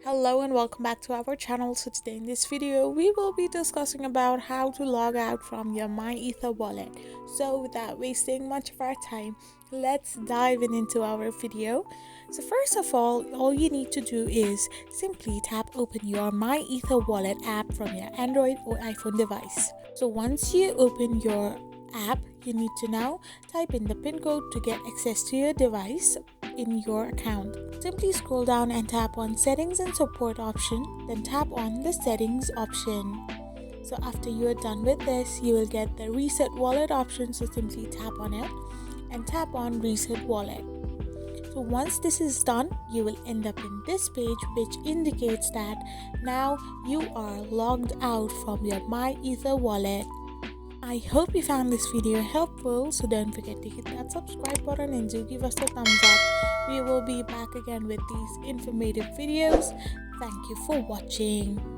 Hello and welcome back to our channel. So today in this video we will be discussing about how to log out from your MyEtherWallet. So without wasting much of our time, let's dive into our video. So first of all you need to do is simply tap open your MyEtherWallet app from your Android or iPhone device. So once you open your app, you need to now type in the pin code to get access to your device in your account. Simply scroll down and tap on settings and support option, then tap on the settings option. So after you are done with this, you will get the reset wallet option, so simply tap on it and tap on reset wallet. So once this is done, you will end up in this page which indicates that now you are logged out from your MyEtherWallet. I hope you found this video helpful, so don't forget to hit that subscribe button and do give us a thumbs up. We will be back again with these informative videos. Thank you for watching.